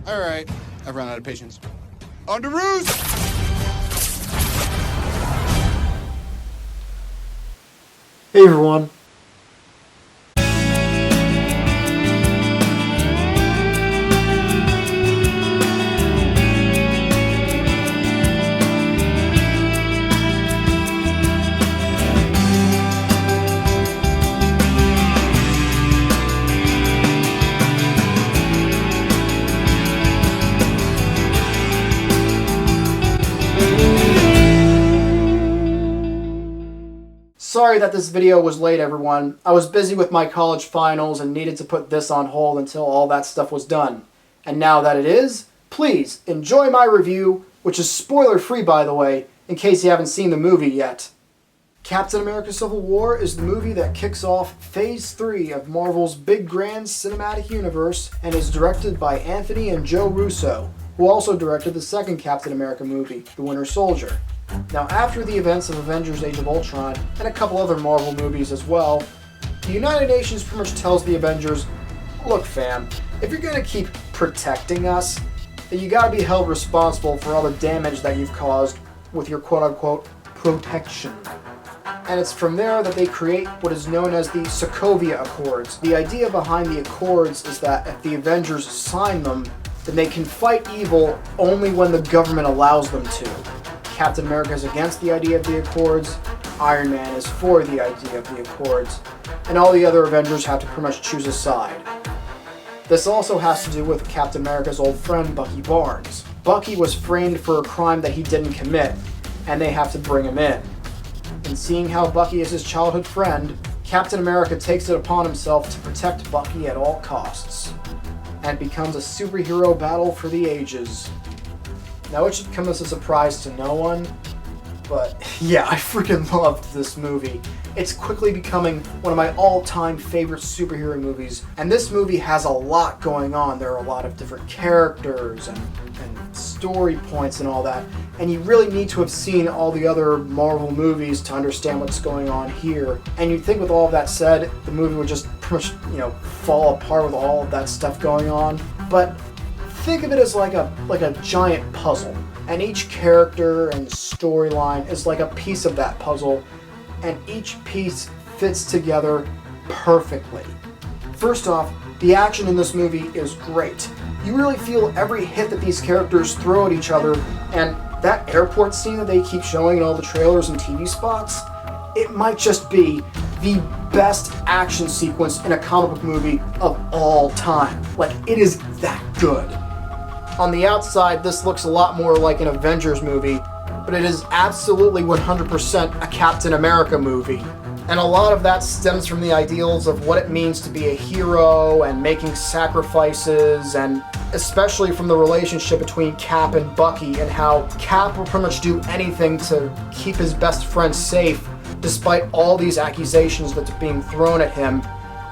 All right, I've run out of patience. On to roost! Hey everyone. Sorry that this video was late, everyone. I was busy with my college finals and needed to put this on hold until all that stuff was done. And now that it is, please enjoy my review, which is spoiler-free by the way, in case you haven't seen the movie yet. Captain America Civil War is the movie that kicks off Phase 3 of Marvel's big grand cinematic universe and is directed by Anthony and Joe Russo, who also directed the second Captain America movie, The Winter Soldier. Now, after the events of Avengers Age of Ultron, and a couple other Marvel movies as well, the United Nations pretty much tells the Avengers, look fam, if you're gonna keep protecting us, then you gotta be held responsible for all the damage that you've caused with your quote-unquote protection. And it's from there that they create what is known as the Sokovia Accords. The idea behind the Accords is that if the Avengers sign them, then they can fight evil only when the government allows them to. Captain America is against the idea of the Accords, Iron Man is for the idea of the Accords, and all the other Avengers have to pretty much choose a side. This also has to do with Captain America's old friend, Bucky Barnes. Bucky was framed for a crime that he didn't commit, and they have to bring him in. And seeing how Bucky is his childhood friend, Captain America takes it upon himself to protect Bucky at all costs, and it becomes a superhero battle for the ages. Now, it should come as a surprise to no one, but yeah, I freaking loved this movie. It's quickly becoming one of my all-time favorite superhero movies, and this movie has a lot going on. There are a lot of different characters and story points and all that, and you really need to have seen all the other Marvel movies to understand what's going on here. And you'd think with all of that said, the movie would just pretty much, fall apart with all of that stuff going on, but think of it as like a giant puzzle, and each character and storyline is like a piece of that puzzle, and each piece fits together perfectly. First off, the action in this movie is great. You really feel every hit that these characters throw at each other, and that airport scene that they keep showing in all the trailers and TV spots, it might just be the best action sequence in a comic book movie of all time. Like, it is that good. On the outside, this looks a lot more like an Avengers movie, but it is absolutely 100% a Captain America movie. And a lot of that stems from the ideals of what it means to be a hero and making sacrifices, and especially from the relationship between Cap and Bucky, and how Cap will pretty much do anything to keep his best friend safe despite all these accusations that's being thrown at him,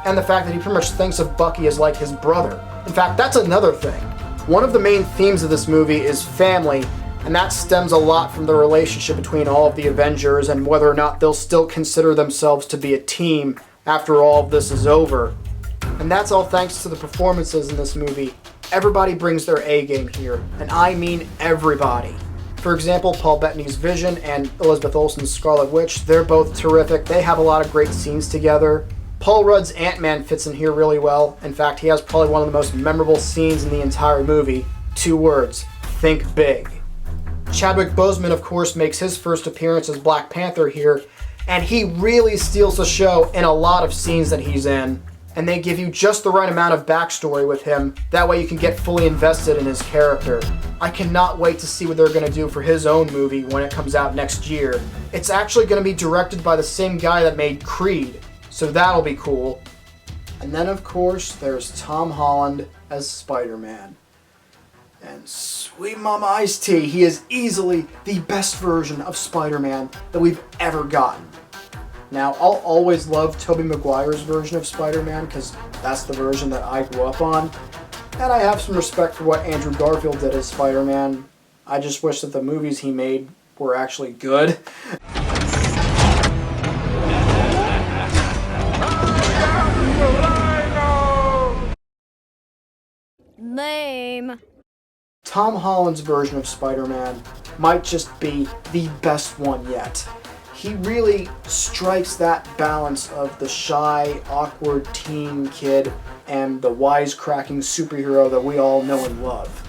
and the fact that he pretty much thinks of Bucky as like his brother. In fact, that's another thing. One of the main themes of this movie is family, and that stems a lot from the relationship between all of the Avengers and whether or not they'll still consider themselves to be a team after all of this is over. And that's all thanks to the performances in this movie. Everybody brings their A game here, and I mean everybody. For example, Paul Bettany's Vision and Elizabeth Olsen's Scarlet Witch, they're both terrific. They have a lot of great scenes together. Paul Rudd's Ant-Man fits in here really well. In fact, he has probably one of the most memorable scenes in the entire movie. 2 words, think big. Chadwick Boseman, of course, makes his first appearance as Black Panther here, and he really steals the show in a lot of scenes that he's in. And they give you just the right amount of backstory with him. That way you can get fully invested in his character. I cannot wait to see what they're going to do for his own movie when it comes out next year. It's actually going to be directed by the same guy that made Creed, so that'll be cool. And then, of course, there's Tom Holland as Spider-Man. And sweet mama Ice-T, he is easily the best version of Spider-Man that we've ever gotten. Now, I'll always love Tobey Maguire's version of Spider-Man because that's the version that I grew up on. And I have some respect for what Andrew Garfield did as Spider-Man. I just wish that the movies he made were actually good. Lame. Tom Holland's version of Spider-Man might just be the best one yet. He really strikes that balance of the shy, awkward teen kid and the wisecracking superhero that we all know and love.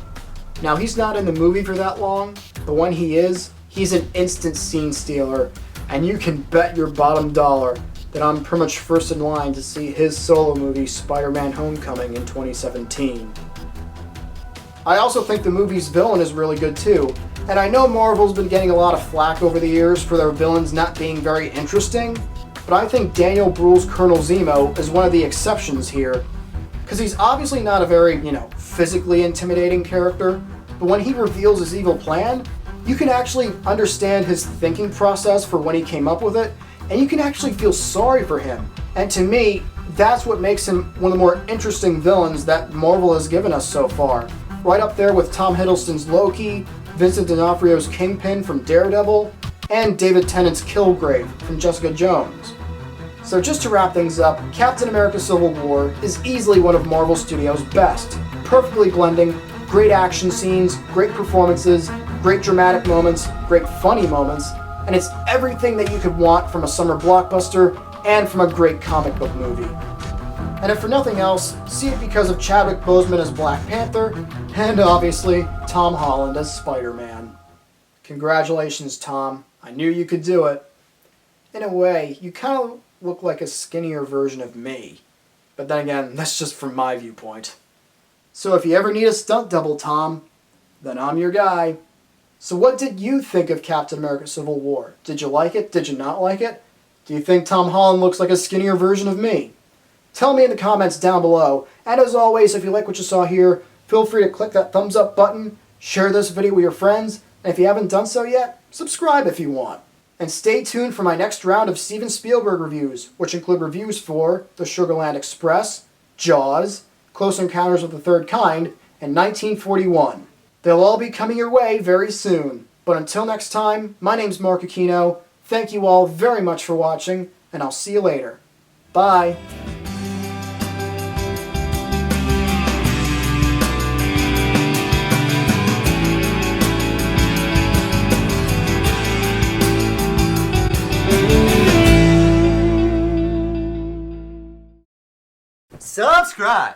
Now, he's not in the movie for that long, but when he is, he's an instant scene stealer, and you can bet your bottom dollar that I'm pretty much first in line to see his solo movie, Spider-Man Homecoming, in 2017. I also think the movie's villain is really good too, and I know Marvel's been getting a lot of flack over the years for their villains not being very interesting, but I think Daniel Bruhl's Colonel Zemo is one of the exceptions here, because he's obviously not a very, physically intimidating character, but when he reveals his evil plan, you can actually understand his thinking process for when he came up with it, and you can actually feel sorry for him. And to me, that's what makes him one of the more interesting villains that Marvel has given us so far. Right up there with Tom Hiddleston's Loki, Vincent D'Onofrio's Kingpin from Daredevil, and David Tennant's Kilgrave from Jessica Jones. So just to wrap things up, Captain America Civil War is easily one of Marvel Studios' best, perfectly blending great action scenes, great performances, great dramatic moments, great funny moments, and it's everything that you could want from a summer blockbuster and from a great comic book movie. And if for nothing else, see it because of Chadwick Boseman as Black Panther, and obviously Tom Holland as Spider-Man. Congratulations, Tom. I knew you could do it. In a way, you kind of look like a skinnier version of me. But then again, that's just from my viewpoint. So if you ever need a stunt double, Tom, then I'm your guy. So what did you think of Captain America Civil War? Did you like it? Did you not like it? Do you think Tom Holland looks like a skinnier version of me? Tell me in the comments down below. And as always, if you like what you saw here, feel free to click that thumbs up button, share this video with your friends, and if you haven't done so yet, subscribe if you want. And stay tuned for my next round of Steven Spielberg reviews, which include reviews for The Sugarland Express, Jaws, Close Encounters of the Third Kind, and 1941. They'll all be coming your way very soon. But until next time, my name's Mark Aquino. Thank you all very much for watching, and I'll see you later. Bye. Subscribe!